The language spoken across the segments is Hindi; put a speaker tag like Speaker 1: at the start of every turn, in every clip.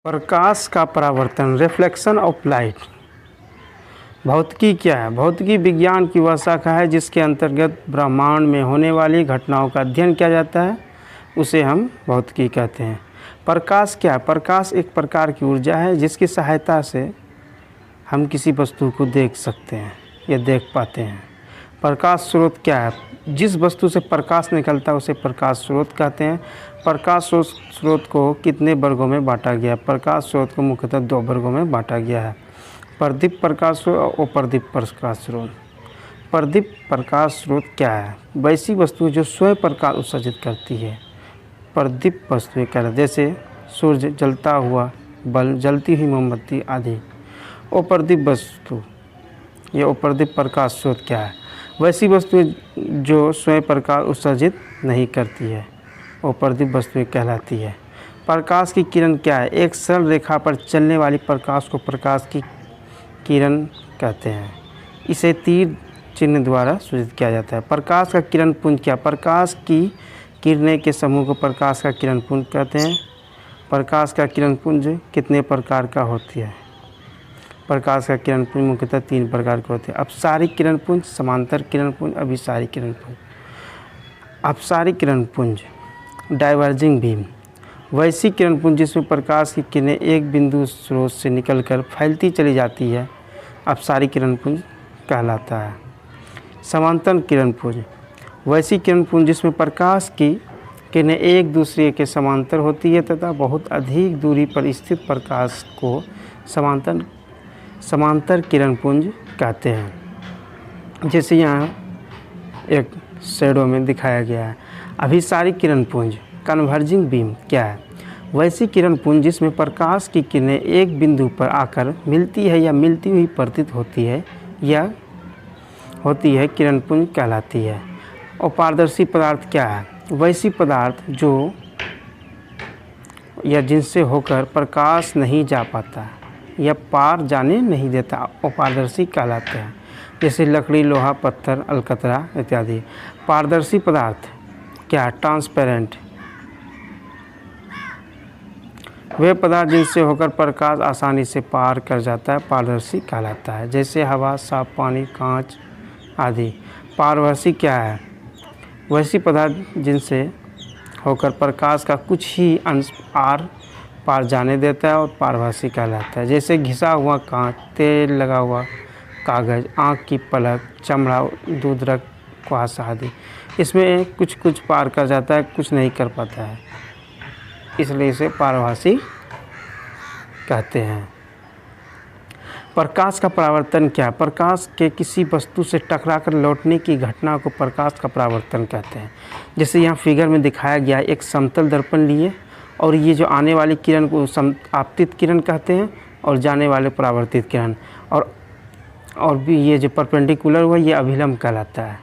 Speaker 1: प्रकाश का परावर्तन, रिफ्लेक्शन ऑफ लाइट। भौतिकी क्या है? भौतिकी विज्ञान की वह शाखा है जिसके अंतर्गत ब्रह्मांड में होने वाली घटनाओं का अध्ययन किया जाता है, उसे हम भौतिकी कहते हैं। प्रकाश क्या है? प्रकाश एक प्रकार की ऊर्जा है जिसकी सहायता से हम किसी वस्तु को देख सकते हैं या देख पाते हैं। प्रकाश स्रोत क्या है? जिस वस्तु से प्रकाश निकलता है उसे प्रकाश स्रोत कहते हैं। प्रकाश स्रोत को कितने वर्गों में बांटा गया है? प्रकाश स्रोत को मुख्यतः 2 वर्गों में बांटा गया है, प्रदीप्त प्रकाश स्रोत और अप्रदीप्त प्रकाश स्रोत। प्रदीप्त प्रकाश स्रोत क्या है? वैसी वस्तु जो स्वयं प्रकाश उत्सर्जित करती है, प्रदीप्त वस्तुएं कहते हैं, जैसे सूर्य, जलता हुआ बल्ब, जलती हुई मोमबत्ती आदि। अप्रदीप्त वस्तु या अप्रदीप्त प्रकाश स्रोत क्या है? वैसी वस्तुएं जो स्वयं प्रकाश उत्सर्जित नहीं करती है, अप्रदीप्त वस्तुएं कहलाती है। प्रकाश की किरण क्या है? एक सरल रेखा पर चलने वाली प्रकाश को प्रकाश की किरण कहते हैं। इसे तीर चिन्ह द्वारा सूचित किया जाता है। प्रकाश का किरण पुंज क्या? प्रकाश की किरणें के समूह को प्रकाश का किरण पुंज कहते हैं। प्रकाश का किरण पुंज कितने प्रकार का होती है? प्रकाश का किरण पुंज मुख्यतः 3 प्रकार के होते हैं, अपसारी किरण पुंज, समांतर किरण पुंज, अभिसारी किरण पुंज। अपसारी किरण पुंज, डाइवर्जिंग बीम, वैसी किरण पुंज जिसमें प्रकाश की किरणें एक बिंदु स्रोत से निकलकर फैलती चली जाती है, अपसारी किरण पुंज कहलाता है। समांतर किरण पुंज, वैसी किरण पुंज जिसमें प्रकाश की किरणें एक दूसरे के समांतर होती है तथा बहुत अधिक दूरी पर स्थित प्रकाश को समांतर किरण पुंज कहते हैं, जैसे यहाँ एक शैडो में दिखाया गया है। अभिसारी किरण पुंज, कन्वर्जिंग बीम क्या है? वैसी किरण पुंज जिसमें प्रकाश की किरणें एक बिंदु पर आकर मिलती है या मिलती हुई प्रतीत होती है या होती है, किरण पुंज कहलाती है। और पारदर्शी पदार्थ क्या है? वैसी पदार्थ जो या जिनसे होकर प्रकाश नहीं जा पाता या पार जाने नहीं देता, अपारदर्शी कहलाते हैं, जैसे लकड़ी, लोहा, पत्थर, अलकतरा इत्यादि। पारदर्शी पदार्थ क्या? ट्रांसपेरेंट, वे पदार्थ जिनसे होकर प्रकाश आसानी से पार कर जाता है, पारदर्शी कहलाता है, जैसे हवा, साफ पानी, कांच आदि। पारदर्शी क्या है? वैसी पदार्थ जिनसे होकर प्रकाश का कुछ ही अंश आर पार जाने देता है और पारदर्शी कहलाता है, जैसे घिसा हुआ कांच, तेल लगा हुआ कागज़, आँख की पलक, चमड़ा, दूधरक, कुहासा आदि। इसमें कुछ पार कर जाता है, कुछ नहीं कर पाता है, इसलिए इसे पारदर्शी कहते हैं। प्रकाश का परावर्तन क्या? प्रकाश के किसी वस्तु से टकराकर लौटने की घटना को प्रकाश का परावर्तन कहते हैं। जैसे यहाँ फिगर में दिखाया गया, एक समतल दर्पण लिए और ये जो आने वाली किरण को आपतित किरण कहते हैं और जाने वाले परावर्तित किरण, और भी ये जो परपेंडिकुलर हुआ ये अभिलंब कहलाता है।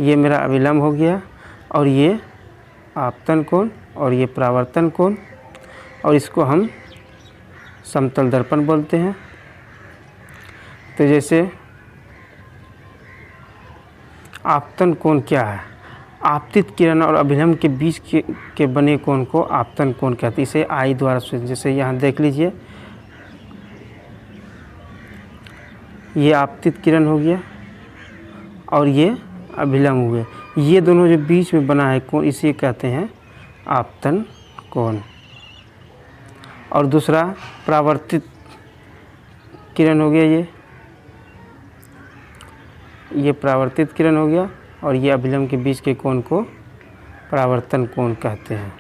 Speaker 1: ये मेरा अभिलंब हो गया और ये आपतन कोण और ये परावर्तन कोण, और इसको हम समतल दर्पण बोलते हैं। तो जैसे आपतन कोण क्या है? आपतित किरण और अभिलंब के बीच के बने कोण को आपतन कोण कहते हैं। इसे आई द्वारा सूचित, जैसे यहाँ देख लीजिए, ये आपतित किरण हो गया और ये अभिलंब हुए, ये दोनों जो बीच में बना है कोण, इसे कहते हैं आपतन कोण। और दूसरा परावर्तित किरण हो गया, ये परावर्तित किरण हो गया और ये अभिलंब के बीच के कोण को परावर्तन कोण कहते हैं।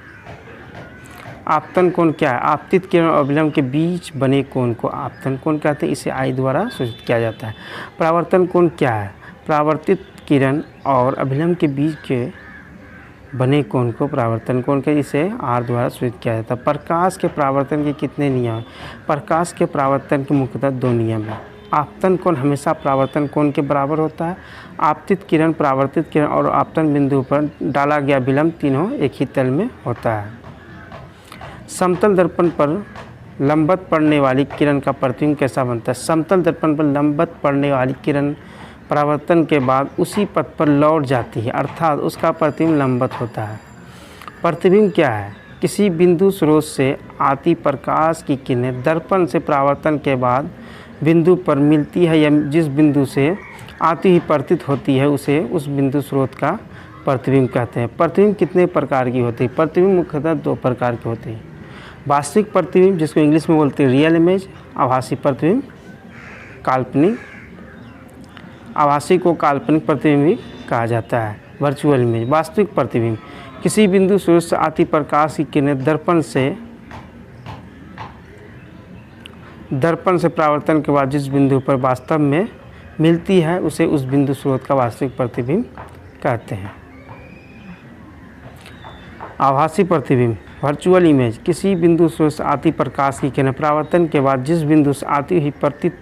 Speaker 1: आपतन कोण क्या है? आपतित किरण और अभिलंब के बीच बने कोण को आपतन कोण कहते हैं, इसे आई द्वारा सूचित किया जाता है। परावर्तन कोण क्या है? परावर्तित किरण और अभिलंब के बीच के बने कोण को परावर्तन कोण के, इसे आर द्वारा सूचित किया जाता है। प्रकाश के परावर्तन के कितने नियम हैं? प्रकाश के परावर्तन के मुख्यतः 2 नियम हैं। आपतन कोण हमेशा परावर्तन कोण के बराबर होता है। आपतित किरण, परावर्तित किरण और आपतन बिंदु पर डाला गया विलंब तीनों एक ही तल में होता है। समतल दर्पण पर लंबवत पड़ने वाली किरण का प्रतिबिंब कैसा बनता है? समतल दर्पण पर लंबवत पड़ने वाली किरण परावर्तन के बाद उसी पथ पर लौट जाती है, अर्थात उसका प्रतिबिंब लंबवत होता है। प्रतिबिंब क्या है? किसी बिंदु स्रोत से आती प्रकाश की किरणें दर्पण से परावर्तन के बाद बिंदु पर मिलती है या जिस बिंदु से आती ही प्रतीत होती है उसे उस बिंदु स्रोत का प्रतिबिंब कहते हैं। प्रतिबिंब कितने प्रकार की होती है? प्रतिबिंब मुख्यतः 2 प्रकार की होती है। वास्तविक प्रतिबिंब जिसको इंग्लिश में बोलते हैं रियल इमेज, आभासी प्रतिबिंब, काल्पनिक। आभासी को काल्पनिक प्रतिबिंब भी कहा जाता है। Virtual image. वास्तविक प्रतिबिंब किसी बिंदु स्रोत से आती प्रकाश की किरणें दर्पण से परावर्तन के बाद जिस बिंदु पर वास्तव में मिलती है उसे उस बिंदु स्रोत का वास्तविक प्रतिबिंब कहते हैं। आभासी प्रतिबिंब वर्चुअल इमेज किसी बिंदु स्रोत से आती प्रकाश की किरणें परावर्तन के बाद जिस बिंदु से आती हुई प्रतीत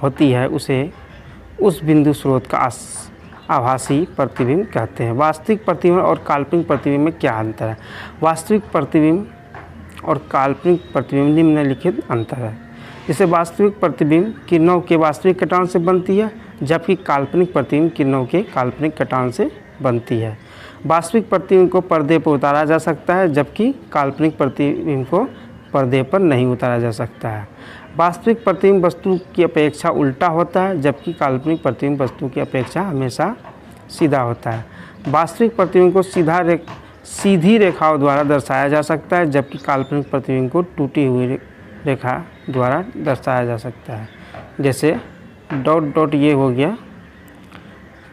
Speaker 1: होती है उसे उस बिंदु स्रोत का आभासी प्रतिबिंब कहते हैं। वास्तविक प्रतिबिंब और काल्पनिक प्रतिबिंब में क्या अंतर है? वास्तविक प्रतिबिंब और काल्पनिक प्रतिबिंब निम्नलिखित अंतर है। जैसे वास्तविक प्रतिबिंब किरणों के वास्तविक कटान से बनती है, जबकि काल्पनिक प्रतिबिंब किरणों के काल्पनिक कटान से बनती है। वास्तविक प्रतिबिंब को पर्दे पर उतारा जा सकता है, जबकि काल्पनिक प्रतिबिंब को पर्दे पर नहीं उतारा जा सकता है। वास्तविक प्रतिबिंब वस्तु की अपेक्षा उल्टा होता है, जबकि काल्पनिक प्रतिबिंब वस्तु की अपेक्षा हमेशा सीधा होता है। वास्तविक प्रतिबिंब को सीधी रेखाओं द्वारा दर्शाया जा सकता है, जबकि काल्पनिक प्रतिबिंब को टूटी हुई रेखा द्वारा दर्शाया जा सकता है। जैसे डॉट डॉट ये हो गया,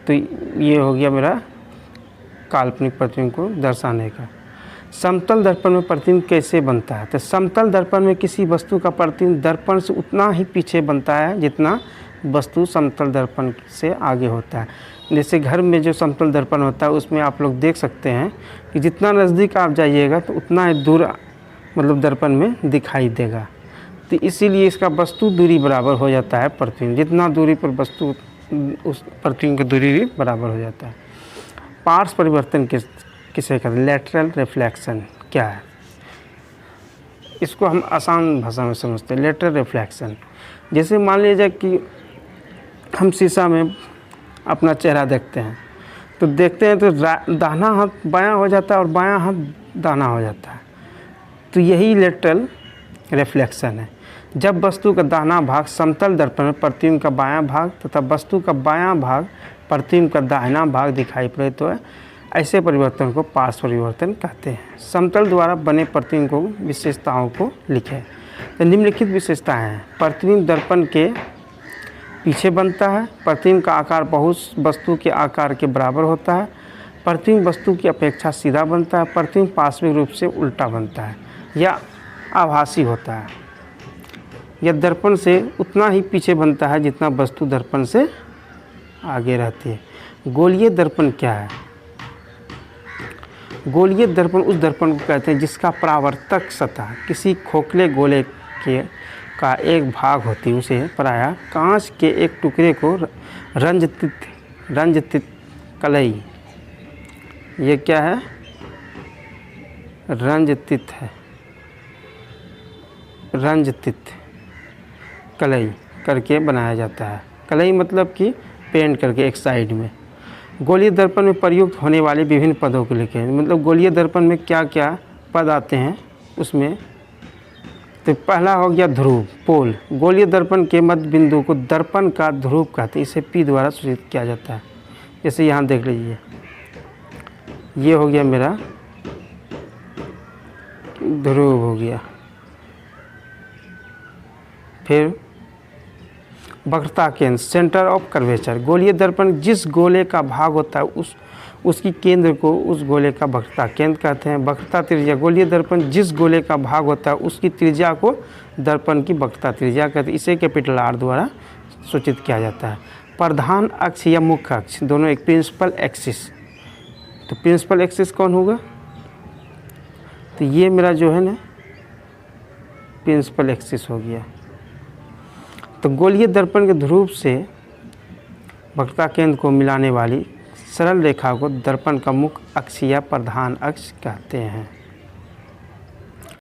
Speaker 1: तो ये हो गया मेरा काल्पनिक प्रतिबिंब को दर्शाने का। समतल दर्पण में प्रतिबिंब कैसे बनता है? तो समतल दर्पण में किसी वस्तु का प्रतिबिंब दर्पण से उतना ही पीछे बनता है जितना वस्तु समतल दर्पण से आगे होता है। जैसे घर में जो समतल दर्पण होता है उसमें आप लोग देख सकते हैं कि जितना नज़दीक आप जाइएगा तो उतना ही दूर मतलब दर्पण में दिखाई देगा। तो इसीलिए इसका वस्तु दूरी बराबर हो जाता है प्रतिबिंब। जितना दूरी पर वस्तु उस प्रतिबिंब की दूरी भी बराबर हो जाता है। पार्श्व परिवर्तन किसे कहते हैं? लेटरल रिफ्लेक्शन क्या है? इसको हम आसान भाषा में समझते हैं। लेटरल रिफ्लेक्शन जैसे मान लीजिए कि हम शीशा में अपना चेहरा देखते हैं तो दाहिना हाथ बायां हो जाता है और बायां हाथ दाहिना हो जाता है। तो यही लेटरल रिफ्लेक्शन है। जब वस्तु का दाहिना भाग समतल दर्पण में प्रतिबिंब का बायां भाग तथा वस्तु का बायां भाग प्रतिबिंब का दाहिना भाग दिखाई पड़े तो ऐसे परिवर्तन को पार्श्व परिवर्तन कहते हैं। समतल द्वारा बने प्रतिबिंब को विशेषताओं को लिखें। तो निम्नलिखित विशेषताएं हैं। प्रतिबिंब दर्पण के पीछे बनता है। प्रतिबिंब का आकार बहुत वस्तु के आकार के बराबर होता है। प्रतिबिंब वस्तु की अपेक्षा सीधा बनता है। प्रतिबिंब पार्श्विक रूप से उल्टा बनता है या आभासी होता है। यह दर्पण से उतना ही पीछे बनता है जितना वस्तु दर्पण से आगे रहती है। गोलीय दर्पण क्या है? गोलीय दर्पण उस दर्पण को कहते हैं जिसका परावर्तक सतह किसी खोखले गोले का एक भाग होती है। उसे प्रायः कांच के एक टुकड़े को रंजित कलई, ये क्या है? रंजित कलई करके बनाया जाता है। कलई मतलब कि पेंट करके एक साइड में। गोलीय दर्पण में प्रयुक्त होने वाले विभिन्न पदों को लिखें। मतलब गोलीय दर्पण में क्या क्या पद आते हैं उसमें। तो पहला हो गया ध्रुव, पोल। गोलीय दर्पण के मध्य बिंदु को दर्पण का ध्रुव कहते हैं। इसे P द्वारा सूचित किया जाता है। जैसे यहाँ देख लीजिए, ये हो गया मेरा ध्रुव हो गया। फिर वक्रता केंद्र, सेंटर ऑफ कर्वेचर। गोलीय दर्पण जिस गोले का भाग होता है उसकी केंद्र को उस गोले का वक्रता केंद्र कहते हैं। वक्रता त्रिज्या, गोलीय दर्पण जिस गोले का भाग होता है उसकी त्रिज्या को दर्पण की वक्रता त्रिज्या कहते हैं। इसे कैपिटल R द्वारा सूचित किया जाता है। प्रधान अक्ष या मुख्य अक्ष दोनों एक प्रिंसिपल एक्सिस। तो प्रिंसिपल एक्सिस कौन होगा? तो ये मेरा जो है ना प्रिंसिपल एक्सिस हो गया। तो गोलीय दर्पण के ध्रुव से वक्रता केंद्र को मिलाने वाली सरल रेखा को दर्पण का मुख्य अक्ष या प्रधान अक्ष कहते हैं।